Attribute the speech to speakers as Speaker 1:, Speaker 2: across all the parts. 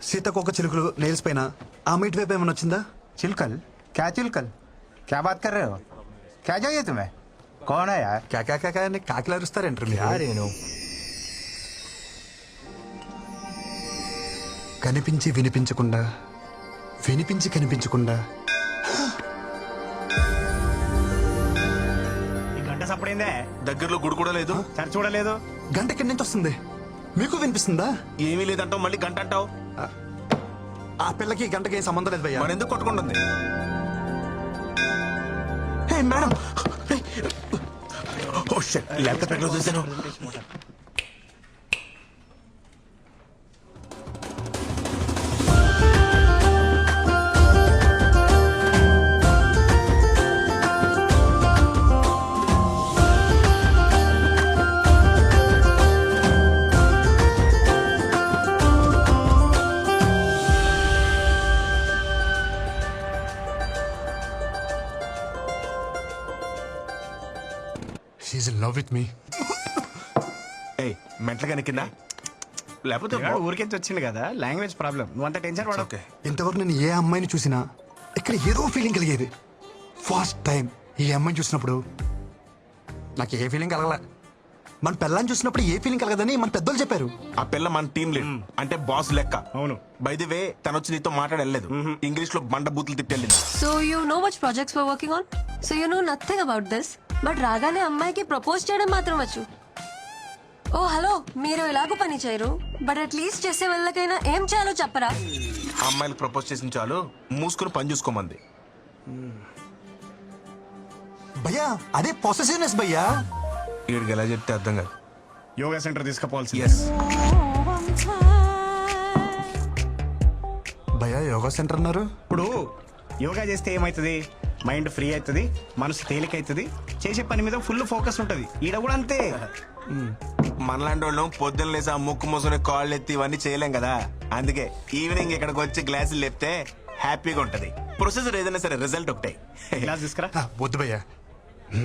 Speaker 1: సీతకొక చిలుకలు నెయిల్స్ పైన ఆ మీట్ వైపు ఏమైనా వచ్చిందా?
Speaker 2: चिलकल क्या चिलकल क्या बात कर रहे हो क्या चाहिए तुम्हें कौन है यार
Speaker 1: కాకా అని కాకిలా అరుస్తారంటారు మీరు.
Speaker 3: యారేను
Speaker 1: కనిపించి వినిపించకుండా, వినిపించి కనిపించకుండా.
Speaker 4: ఈ గంట సప్పుడైందే,
Speaker 3: దగ్గరలో గుడి కూడా లేదు.
Speaker 4: సరి చూడలేదు.
Speaker 1: గంట ఎక్కడి నుంచి వస్తుంది? మీకు వినిపిస్తుందా?
Speaker 3: ఏమీ లేదంటావు, మళ్ళీ గంట అంటావు.
Speaker 1: ఆ పిల్లకి ఈ గంటకి ఏం సంబంధం లేదు భయ్యా.
Speaker 3: మరి ఎందుకు కొట్టుకుంటుంది?
Speaker 1: హే మేడం,
Speaker 3: ఓ షిట్, ల్యాప్టాప్ ఎక్కడ చూసాను?
Speaker 1: She in love with me.
Speaker 3: ఏయ్, మెంటల్గా కింద లేకపోతే
Speaker 4: పిల్లాడు ఊరికెంచి వచ్చింది కదా, లాంగ్వేజ్ ప్రాబ్లం. నువ్వు అంత టెన్షన్ పడవు.
Speaker 3: ఓకే.
Speaker 1: ఇంతవరకు నేను ఏ అమ్మాయిని చూసినా ఇక్కడ ఏదో ఫీలింగ్ కలిగేది. ఫస్ట్ టైం ఈ అమ్మాయిని చూసినప్పుడు నాకు ఏ ఫీలింగ్ కలగల. మన పిల్లని చూసినప్పుడు ఏ ఫీలింగ్ కలగదని మన పెద్దలు చెప్పారు.
Speaker 3: ఆ పిల్ల మన టీం లీడ్, అంటే బాస్ లెక్క.
Speaker 4: అవును.
Speaker 3: బై ది వే, తను వచ్చి నీతో మాట్లాడలేదు, ఇంగ్లీష్ లో బండ బూతులు తిట్టెళ్ళింది.
Speaker 5: So you know which projects we're working on? So you know nothing about this. But రాగానే అమ్మాయికి ప్రపోజ్ చేయడం మాత్రం వచ్చు. ఓ హలో, మీరు ఎలాగో పని చేయరు, బట్ అట్లీస్ట్ చేసే వాళ్ళకైనా ఏం చేయాలో చెప్పరా?
Speaker 3: ఆ అమ్మాయిలకు ప్రపోజ్ చేసిన చాలు, మూసుకుని పని చూసుకోమంది.
Speaker 1: భయ్యా అదే పొసెసివ్నెస్ భయ్యా.
Speaker 3: వీడికి ఎలా చెప్తే అర్థం కాదు.
Speaker 4: యోగా సెంటర్ తీసుకోవాల్సి.
Speaker 3: ఎస్,
Speaker 1: భయ్యా యోగా సెంటర్ అన్నారు.
Speaker 4: ఇప్పుడు యోగా చేస్తే ఏమవుతుంది? మైండ్ ఫ్రీ అవుతుంది, మనసు తేలిక అవుతుంది, చేసే పని మీద ఫుల్ ఫోకస్ ఉంటుంది. ఈడ కూడా అంతే.
Speaker 3: మనలాంటి వాళ్ళం పొద్దున్న లేసి ఆ ముక్కు మూసుకుని కాళ్ళు ఎత్తి ఇవన్నీ చేయలేం కదా. అందుకే ఈవినింగ్ ఇక్కడికి వచ్చి గ్లాసులు లేపితే హ్యాపీగా ఉంటది. ప్రొసెసర్ ఏదైనా సరే రిజల్ట్ ఒకటే.
Speaker 4: క్లాస్ తీసుకురా.
Speaker 1: వద్దు భయ్యా,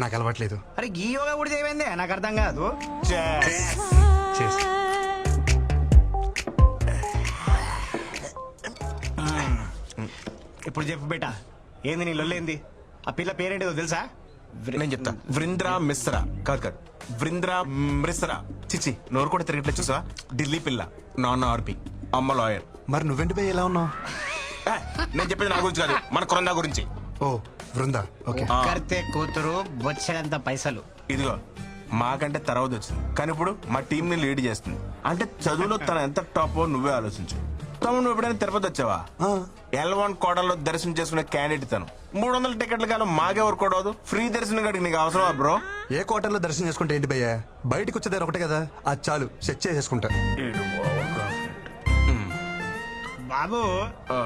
Speaker 1: నాకు అలవాట్లేదు.
Speaker 4: అరే ఈ యోగా కూడా చేయమైందే, నాకు అర్థం కాదు.
Speaker 1: చేసి
Speaker 4: ఇప్పుడు చెప్పు బేటా, ఏంది నీ లొల్లేంది? ఆ పిల్ల పేరేంటిదో తెలుసా?
Speaker 3: నేను చెప్తా. వృంద్రా మిశ్రా. కాదు, వృంద్రా మిశ్రా. చిచి, నోరు కూడా తిరగట్లేదు చూసా. ఢిల్లీ పిల్ల, నాన్న ఆర్పి, అమ్మ లాయర్.
Speaker 1: మరి నువ్వెంటి భయ్య ఎలా ఉన్నావు?
Speaker 3: నేను చెప్పేది నా గురించి కాదు, మన కొరందా గురించి.
Speaker 1: ఓ వృందా, ఓకే.
Speaker 4: కర్తే కూతురు బొచ్చడంత పైసలు.
Speaker 3: ఇదిగో మాకంటే తర్వాత వచ్చింది, కానీ ఇప్పుడు మా టీం ని లీడ్ చేస్తుంది. అంటే చదువులో తన ఎంత టాప్ నువ్వే ఆలోచించు. తమ్ముడు, నువ్వు ఎప్పుడైనా తిరుపతి వచ్చావా? L1 కోటలో దర్శనం చేసుకునే క్యాండిడేట్ తను. 300 టికెట్లు కాదు, మాకెవరు కూడా ఫ్రీ దర్శనం కాడికి నీకు అవసరమా బ్రో?
Speaker 1: ఏ కోటల్లో దర్శనం చేసుకుంటే ఏంటి భయ్యా, బయటకు వచ్చేదారు ఒకటే కదా, అది చాలు, సెట్ చేసేసుకుంటా.
Speaker 4: బాబు,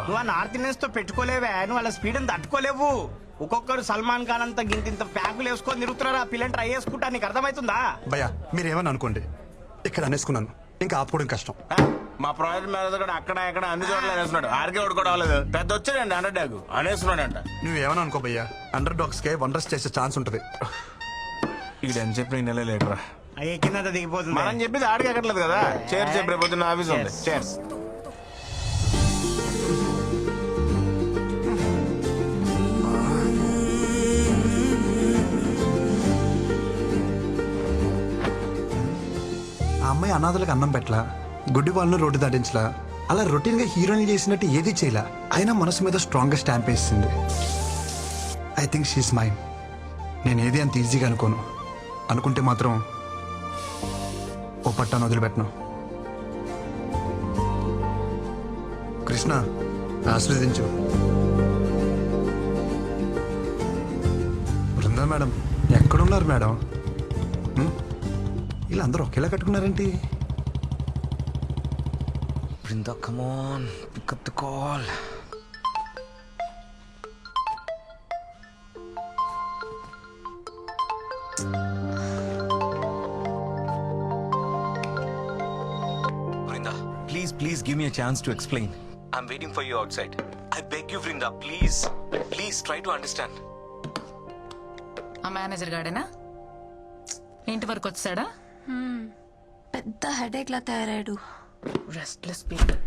Speaker 4: నువ్వు ఆ నార్త్ ఇండియన్స్ తో పెట్టుకోలేవే, నువ్వు వాళ్ళ స్పీడ్ తట్టుకోలేవు. ఒక్కొక్కరు సల్మాన్ ఖాన్ అంతా గింత ప్యాకులు వేసుకొని తిరుగుతున్నారు. ఆ పిల్లని ట్రై చేసుకుంటా, నీకు అర్థమవుతుందా?
Speaker 1: భయ్యా మీరేమని అనుకోండి, ఇక్కడ అనేసుకున్నాను, ఇంకా ఆపుకోవడం కష్టం.
Speaker 3: మా ప్రాజెక్ట్ మేనేజర్ కూడా అక్కడ ఇక్కడ అన్ని చోట్ల అనేస్తున్నాడు. ఆర్కే కూడా అవ్వలేదు, పెద్ద వచ్చాడండి అండర్ డాగ్ అనేస్తున్నాడంట.
Speaker 1: నువ్వేమని అనుకో భయ్యా, అండర్ డాగ్స్ కే వండర్స్ చేసే ఛాన్స్ ఉంటది.
Speaker 3: ఇది అని చెప్పి నెల లేటరా
Speaker 4: అయ్యే కింద దిగిపోతుంది.
Speaker 3: మనం చెప్పేది ఆడికి ఎక్కట్లేదు కదా. చేర్ చెప్పి రేపు పొద్దున్న ఆఫీస్ ఉంది. చేర్స్.
Speaker 1: ఆ అమ్మాయి అనాథలకు అన్నం పెట్టలా, గుడ్డి వాళ్ళను రోడ్డు దాటించలా, అలా రొటీన్ గా హీరోయిన్ చేసినట్టు ఏది చేయలా, అయినా మనసు మీద స్ట్రాంగ్ గా స్టాంప్ వేసింది. I think she's mine. నేను ఏది అంత ఈజీగా అనుకోను, అనుకుంటే మాత్రం ఓ పట్టాను వదిలిపెట్టను. కృష్ణ, ఆస్వాదించు. బృందా మేడం ఎక్కడున్నారు మేడం? ఇలా అందరూ ఒకేలా కట్టుకున్నారేంటి?
Speaker 6: Brinda, come on, pick up the call. Brinda, please give me a chance to explain. I'm waiting for you outside. I beg you, Brinda, please try to understand.
Speaker 7: ఆ మేనేజర్ గాడేనా? ఇంటి వరకు వచ్చాడా?
Speaker 5: పెద్ద హెడేక్ లా తయారాడు.
Speaker 7: Restless people.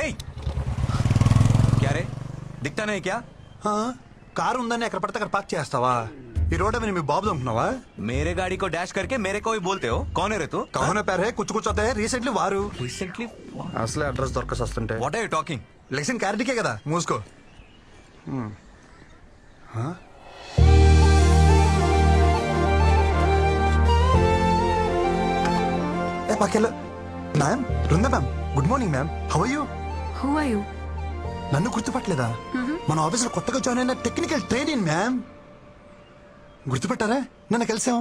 Speaker 6: Hey! क्या रे? दिखता नहीं क्या?
Speaker 1: కారు ఉందని ఎక్కడ పడితే అక్కడ పార్క్ చేస్తావా? ఈ రోడ్ మీద మీ బాబు అనుకున్నావా?
Speaker 6: मेरे गाड़ी को डैश करके मेरे को ही बोलते हो? कौन है रे तू?
Speaker 1: కౌన పేరే కూర్చోతే రీసెంట్లీ వారు
Speaker 6: Recently?
Speaker 1: అసలే అడ్రస్ దొరకసి వస్తుంటే
Speaker 6: What are you talking?
Speaker 1: లెక్షన్ క్యారెట్కే కదా మూసుకో. ఏ పక్కెళ్ళ ma'am, Brinda ma'am, good morning ma'am, how are you?
Speaker 5: Who are you?
Speaker 1: నన్ను గుర్తుపట్టలేదా? మన ఆఫీసులో కొత్తగా జాయిన్ అయిన టెక్నికల్ ట్రైనింగ్ మ్యామ్. గుర్తుపట్టారా? నన్ను కలిసాం.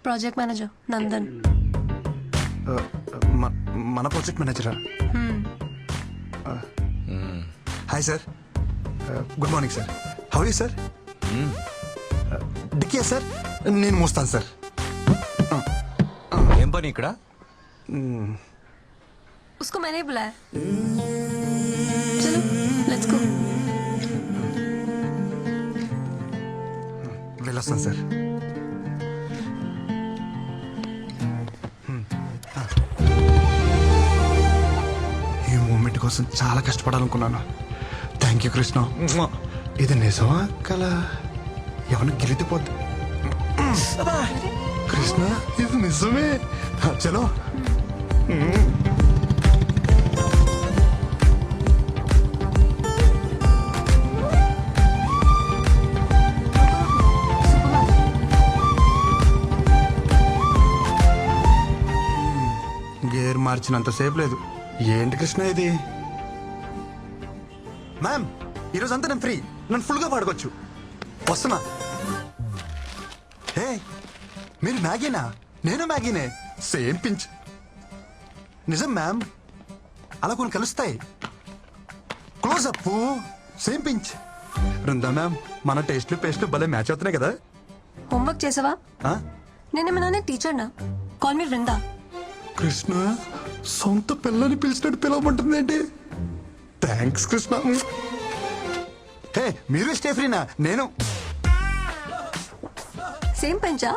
Speaker 5: Project manager Nandan.
Speaker 1: మన ప్రాజెక్ట్ మేనేజరా? Hi sir, good morning sir, how you sir? డిక్కియా సార్, నేను మోస్తాను సార్.
Speaker 6: ఏం పని ఇక్కడ?
Speaker 5: उसको मैंने ही बुलाया. चलो लेट्स गो.
Speaker 1: వెళ్ళొస్తాను సార్. ఈ మూమెంట్ కోసం చాలా కష్టపడాలనుకున్నాను. Thank you Krishna. ఇది నిజమా కల? ఎవరిని గెలితిపోద్ది. కృష్ణ, ఇది నిజమే. చలో. గేర్ మార్చినంత సేపు లేదు. ఏంటి కృష్ణ ఇది? మ్యామ్, ఈరోజు అంతా నేను ఫ్రీ, నన్ను ఫుల్గా పాడుకోవచ్చు. వస్తున్నా. హే, మీరు మ్యాగీనా? నేను మ్యాగీనే, సేమ్ పించ్. నిజం మ్యామ్, అలా కొన్ని కలుస్తాయి. Close up, same pinch. Brinda ma'am, మన టేస్ట్లు పేస్ట్లు భలే మ్యాచ్ అవుతున్నాయి కదా.
Speaker 5: होमवर्क చేసావా?
Speaker 1: ఆ?
Speaker 5: నేనేమన్నా టీచర్ నా? Call me Vrinda.
Speaker 1: కృష్ణ, సొంత పిల్లని పిలిచినట్టు పిలవమంటుంది ఏంటి? థ్యాంక్స్ కృష్ణ. హే, మీరు స్టే ఫ్రీనా? నేను
Speaker 5: సేమ్ పెంచా?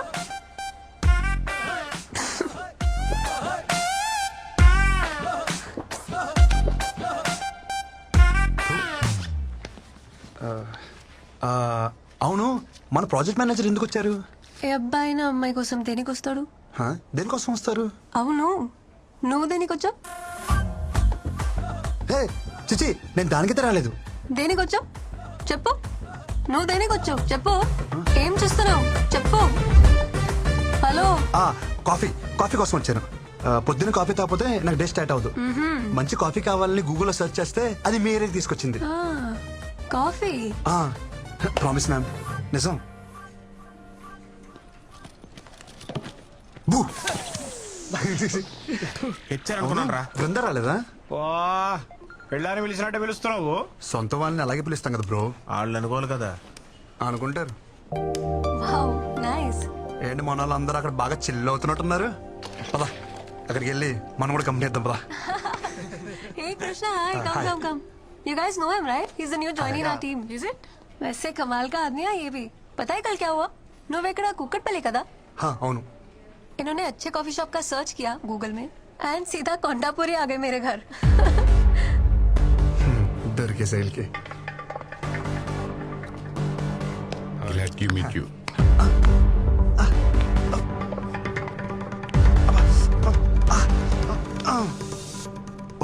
Speaker 1: అవును, మన ప్రాజెక్ట్ మేనేజర్ ఎందుకు వచ్చారు?
Speaker 5: ఏ అబ్బాయి నా అమ్మాయి కోసం దేనికి వస్తాడు?
Speaker 1: హా? దేనికోసం వస్తారు?
Speaker 5: అవును, నువ్వు దేనికి వచ్చావు?
Speaker 1: హే చిచి, నేను దానికైతే రాలేదు.
Speaker 5: దేనికి వచ్చావు చెప్పు. నువ్వు దేనికి వచ్చావు చెప్పు. ఏం చేస్తున్నావు చెప్పు. హలో.
Speaker 1: కాఫీ కాఫీ కోసం వచ్చాను. పొద్దున్న కాఫీ తాగిపోతే నాకు డే స్టార్ట్ అవ్వదు. మంచి కాఫీ కావాలని గూగుల్లో సెర్చ్ చేస్తే అది మీ ఏరియాకి తీసుకొచ్చింది.
Speaker 5: కాఫీ?
Speaker 1: ప్రామిస్ మ్యామ్, నిజం. బూ
Speaker 3: హెచ్చారనుకున్నాను రా.
Speaker 1: బృందా రాలేదా?
Speaker 4: ఓ పెళ్ళాన్ని పిలిచినట్టే పిలుస్తున్నావు.
Speaker 1: సొంత వాళ్ళని అలాగే పిలుస్తాం కదా బ్రో.
Speaker 3: వాళ్ళు అనుకోవాలి కదా.
Speaker 1: అనుకుంటారు.
Speaker 5: Wow, nice.
Speaker 1: ఏంటి మన వాళ్ళు అందరూ అక్కడ బాగా చిల్ అవుతున్నట్టున్నారు. పదా అక్కడికి వెళ్ళి మనం కూడా కంపెనీ ఇద్దాం పదా.
Speaker 5: Hey Krishna, hi. Come. You guys know him, right? He's the new joining our team. Is it? वैसे कमाल का आदमी है ये भी. पता है कल क्या हुआ? నువ్వెక్కడ కుక్కట్పల్లి కదా?
Speaker 1: అవును.
Speaker 5: इन्होंने अच्छे कॉफी शॉप का सर्च किया गूगल में एंड सीधा कोंडापुरी आ गए मेरे घर.
Speaker 1: దొరికే శైలికి.
Speaker 8: Glad to meet you.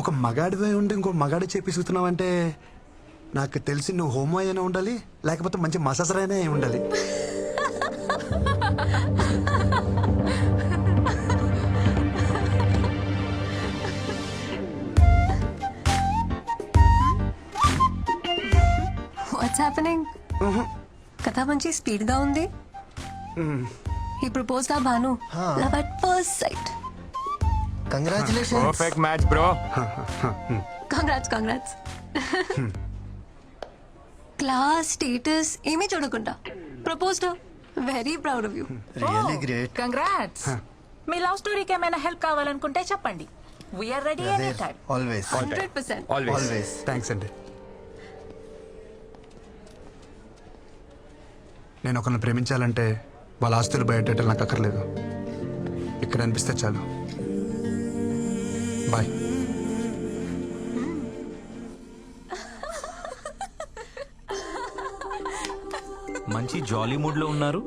Speaker 1: ఒక మగాడివై ఉండి ఇంకో మగాడి చేపిస్తున్నావంటే నాకు తెలిసి నువ్వు హోమో అయినా ఉండాలి, లేకపోతే మంచి మసాజర్ అయినా అయి ఉండాలి.
Speaker 5: What's happening? కథ మంచి స్పీడ్ గా ఉంది. He proposed ఆ Bhanu. Love at first sight.
Speaker 2: Congratulation.
Speaker 3: Perfect match bro.
Speaker 5: Congrats. Class status ఏమీ చూడకుండా proposed. Very proud of you.
Speaker 2: Really great.
Speaker 7: Congrats. మీ లవ్ స్టోరీకి ఏమైనా హెల్ప్ కావాలనుకుంటే చెప్పండి. We are ready any time.
Speaker 2: Always
Speaker 5: 100%.
Speaker 2: Always.
Speaker 1: Thanks అండి. నేను ఒకరిని ప్రేమించాలంటే వాళ్ళ ఆస్తులు బయటెట్టాలి నాకు అక్కర్లేదు. ఇక్కడ అనిపిస్తే చాలు. బాయ్.
Speaker 6: మంచి జాలీ మూడ్ లో ఉన్నారు.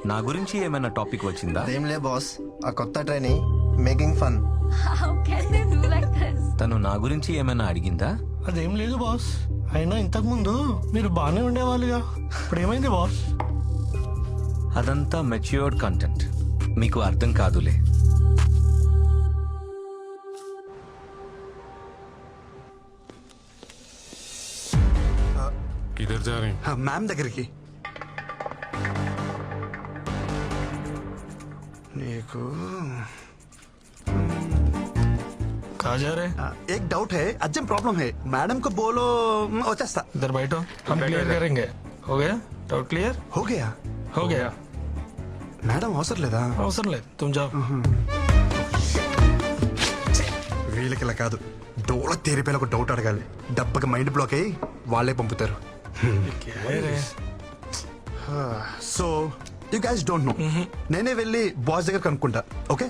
Speaker 6: నా గురించి ఏమైనా టాపిక్ వచ్చిందా?
Speaker 9: అదేంలే బాస్, ఆ కొత్త trainee making fun.
Speaker 5: How can they do like this?
Speaker 6: తను నా గురించి ఏమైనా అడిగిందా?
Speaker 10: అదేం లేదు బాస్. అయినా ఇంతకు ముందు మీరు బాగానే ఉండేవాళ్ళుగా, ఇప్పుడు ఏమైంది బాస్?
Speaker 6: అదంతా మెచ్యూర్డ్ కంటెంట్, మీకు అర్థం కాదులే.
Speaker 8: किधर जा रहे हैं?
Speaker 1: మ్యామ్ దగ్గరికి. నీకు
Speaker 10: कहाँ जा रहे?
Speaker 1: एक डाउट है, अर्जेंट प्रॉब्लम है. मैडम को बोलो వచ్చేస్తా.
Speaker 10: इधर बैठो, हम क्लियर करेंगे. हो गया डाउट क्लियर?
Speaker 1: हो गया.
Speaker 10: हो गया.
Speaker 1: మేడం అవసరం లేదా?
Speaker 10: అవసరం లేదు, तुम जाओ.
Speaker 1: వీళ్ళకి ఇలా కాదు, డోల తేరిపోయిన ఒక డౌట్ అడగాలి. దెబ్బకి మైండ్ బ్లాక్ అయ్యి వాళ్ళే పంపుతారు. So you guys don't know. నేనే వెళ్ళి బాస్ దగ్గర కనుక్కుంటా. ఓకే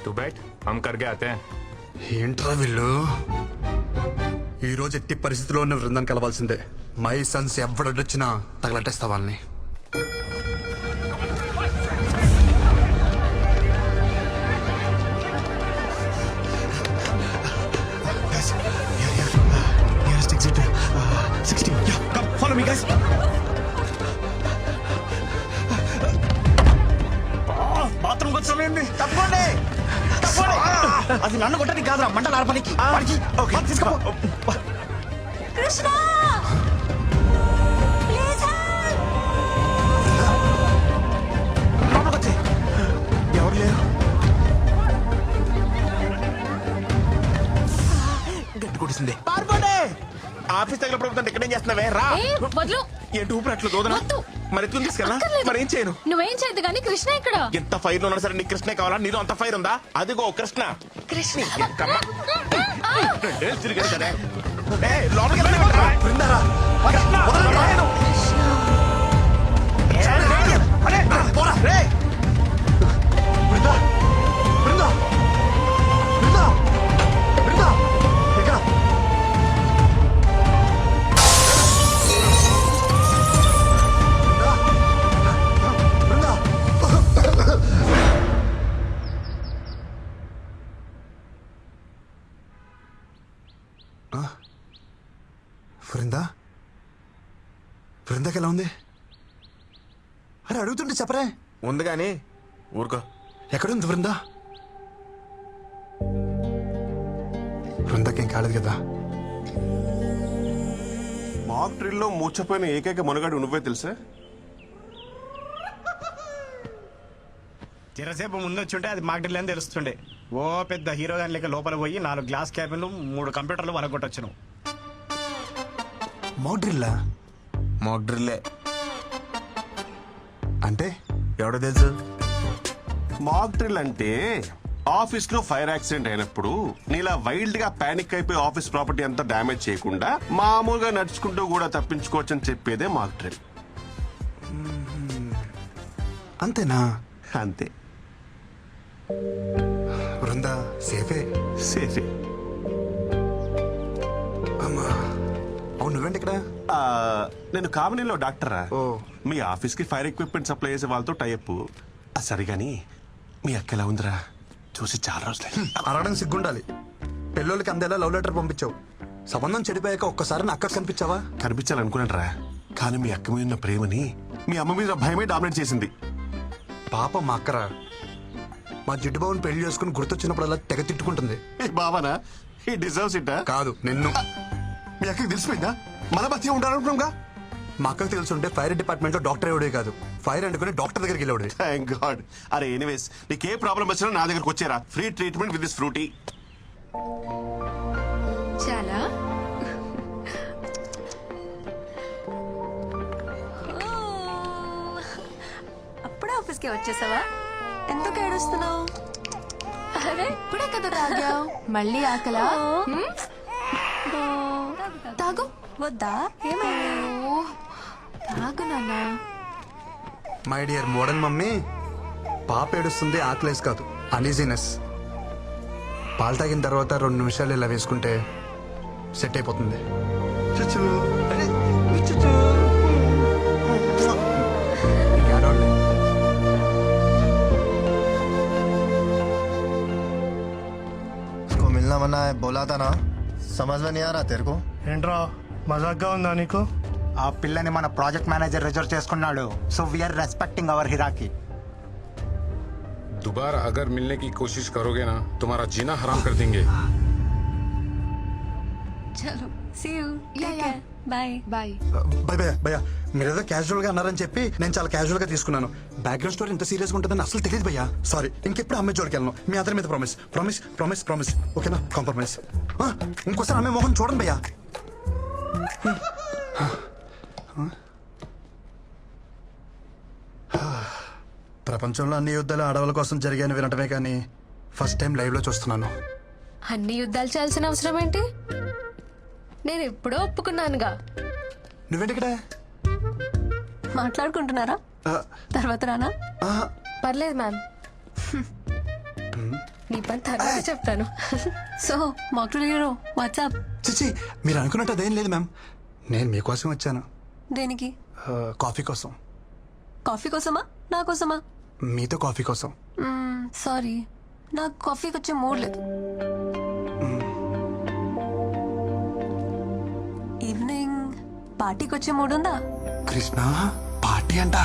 Speaker 8: तू बैठ, हम करके आते हैं.
Speaker 1: ఏంట్రా వీళ్ళు? ఈ రోజు ఎట్టి పరిస్థితిలో ఉన్న బృందాన్ని కలవాల్సిందే. మై సన్స్ ఎవడొచ్చినా తగలట్టేస్తా వాళ్ళని.
Speaker 4: బాత్రూమ్ వచ్చానండి. తప్పండి, అది నన్ను కొట్టడానికి కాదురా, మంటలు ఆర్పడానికి.
Speaker 5: కృష్ణ ప్లీజ్
Speaker 3: ఎవరు లేరు. గట్టి కొట్టింది. పారిపోండి. ఆఫీస్ తగిలినప్పుడు ఇక్కడేం చేస్తున్నావే? రా.
Speaker 7: వద్దు,
Speaker 3: ఏంటి ఊపిరి దోదనా? మరి ఎత్తుకుని తీసుకెళ్ళా? మరి ఏం చేయను?
Speaker 7: నువ్వేం చేయద్దు కానీ కృష్ణ ఇక్కడ.
Speaker 3: ఎంత ఫైర్ ఉన్నా సరే నీకు కృష్ణే కావాలా? నీలో అంత ఫైర్ ఉందా? అదిగో కృష్ణ.
Speaker 5: కృష్ణ
Speaker 3: రెండేళ్ళు తిరిగాడు కదా. లోపలికి వెళ్ళనివ్వండిరా. బృందారా. కృష్ణ. వదలండి. పోరా.
Speaker 1: బృందా, బృందా, బృందా, బృందా, ఎక్కడ? బృందా, బృందా, బృందాకి ఎలా ఉంది? అరే అడుగుతుంటే చెప్పరే.
Speaker 3: ఉంది కానీ ఊరుకో.
Speaker 1: ఎక్కడుంది బృందా? బృందాకేం కాలేదు కదా?
Speaker 11: మాక్ డ్రిల్లో మూర్చపోయిన ఏకైక మనుగాడు నువ్వే తెలుసా?
Speaker 4: చిరసేపు ముందు వచ్చి అది మాకు అని తెలుస్తుండే. ఓ పెద్ద హీరో గాని లేక లోపల పోయి 4 గ్లాస్ క్యాబిన్లు 3 కంప్యూటర్లు వరగొట్టొచ్చును.
Speaker 1: మోడ్రిల్లా
Speaker 3: మాక్ డ్రిల్లే.
Speaker 1: అంటే
Speaker 3: ఎవడో తెలుసు?
Speaker 11: మాక్ డ్రిల్ అంటే ఆఫీస్ లో ఫైర్ యాక్సిడెంట్ అయినప్పుడు నీలా వైల్డ్ గా పానిక్ అయిపోయి ఆఫీస్ ప్రాపర్టీ అంతా డ్యామేజ్ చేయకుండా మామూలుగా నడుచుకుంటూ కూడా తప్పించుకోవచ్చని చెప్పేదే మాక్ డ్రిల్.
Speaker 1: అంతేనా?
Speaker 11: అంతే.
Speaker 1: బృందా సేఫే.
Speaker 11: సేఫే.
Speaker 1: అమ్మా, అవును నువ్వేంటి ఇక్కడ?
Speaker 11: నేను కామినీలో డాక్టరా.
Speaker 1: ఓ.
Speaker 11: మీ ఆఫీస్ కి ఫైర్ ఎక్విప్మెంట్ సప్లై చేసే వాళ్ళతో టైప్. సరిగాని మీ అక్క ఎలా ఉందిరా? చూసి చాలా రోజులే.
Speaker 1: అరగడం సిగ్గుండాలి. పెళ్ళోళ్ళకి అందేలా లవ్ లెటర్ పంపించావు. సంబంధం చెడిపోయాక ఒక్కసారి నా అక్కకు కనిపించావా?
Speaker 11: కనిపించాలనుకున్నానరా, కానీ మీ అక్క మీద ఉన్న ప్రేమని మీ అమ్మ మీద భయమే డామినేట్ చేసింది.
Speaker 1: పాప మా అక్కరా. మా జిడ్డు బాబుని పెళ్లి చేసుకుని గుర్తొచ్చినప్పుడల్లా తెగ తిట్టుకుంటుంది.
Speaker 11: బావనా? ఈ డిజర్వ్స్ ఇట్.
Speaker 1: కాదు నిన్ను.
Speaker 11: మీ అక్కకి తెలిసిపోయిందా? మన మధ్య ఉండాలనుకున్నాగా.
Speaker 1: మా అక్కకు తెలుసుంటే ఫైర్ డిపార్ట్మెంట్ లో డాక్టర్ ఎవడే కాదు, ఫైర్ అంటుకుని డాక్టర్ దగ్గరికి వెళ్ళాడు.
Speaker 11: Thank God. అరే ఎనీవేస్, నీకు ఏ ప్రాబ్లం వచ్చినా నా దగ్గరకు వచ్చేరా. Free treatment with this Frooti.
Speaker 5: చాలా అప్పుడే ఆఫీస్కి వచ్చేసావా? ఎందుకు ఏడుస్తున్నావు? అరే
Speaker 7: ఇప్పుడే కదా తాగావు, మళ్ళీ ఆకలా? తాగు.
Speaker 5: వద్దా? ఏమైంది?
Speaker 7: తాగు నాన్న.
Speaker 1: మై డియర్ మోడర్న్ మమ్మీ, పాప ఏడుస్తుంది ఆకలేసి కాదు, అనీజీనెస్. పాలు తాగిన తర్వాత 2 నిమిషాలు ఇలా వేసుకుంటే సెట్ అయిపోతుంది. చుచూ. అరే, చుచూ.
Speaker 9: मिलना मना है बोला था ना, समझ में नहीं आ रहा तेरे को?
Speaker 10: ఏంట్రా మజాక్గా ఉందా నీకు?
Speaker 2: ఆ పిల్లని మన ప్రాజెక్ట్ మేనేజర్ రిజర్వ్ చేసుకున్నాడు. So we are respecting our hierarchy.
Speaker 8: दोबारा अगर मिलने की कोशिश करोगे ना तुम्हारा जीना हराम कर देंगे.
Speaker 5: చలో see you take care bye
Speaker 1: భయ భయ భయ మీరేదో క్యాజువల్ గా అన్నారని చెప్పి నేను చాలా క్యాజువల్ గా తీసుకున్నాను. బ్యాక్గ్రౌండ్ స్టోరీ ఇంత సీరియస్ గా ఉంటుందని అసలు తెలియదు భయ్యా. సారీ, ఇంకెప్పుడు అమ్మాయి జోడికి వెళ్ళను. మీ అందరి మీద ప్రామిస్ ప్రామిస్ ప్రామిస్ ప్రామిస్ ఓకేనా? కాంప్రమైజ్. ఇంకోసారి అమ్మాయి మొహం చూడండి భయ్యా. ప్రపంచంలో అన్ని యుద్ధాలు ఆడవాళ్ళ కోసం జరిగాయని వినటమే కానీ ఫస్ట్ టైం లైవ్ లో చూస్తున్నాను.
Speaker 5: అన్ని యుద్ధాలు చేయాల్సిన అవసరం ఏంటి? నేను ఎప్పుడో ఒప్పుకున్నానుగా.
Speaker 1: నువ్వేంటి ఇక్కడ?
Speaker 5: మాట్లాడుకుంటున్నారా? తర్వాత రానా? పర్లేదు మ్యామ్, నీ పని తర్వాత చెప్తాను. సో మాక్ హీరో వాట్సాప్.
Speaker 1: చిచి, మీరు అనుకున్నట్టు అదేం లేదు మ్యామ్. నేను మీకోసం వచ్చాను.
Speaker 5: దేనికి?
Speaker 1: కాఫీ కోసం.
Speaker 5: కాఫీ కోసమా నా కోసమా?
Speaker 1: మీతో కాఫీ కోసం.
Speaker 5: సారీ, నాకు కాఫీకి వచ్చే మూడ్ లేదు. ఈవినింగ్ పార్టీకి వచ్చే మూడ్ ఉందా?
Speaker 1: కృష్ణ పార్టీ అంట.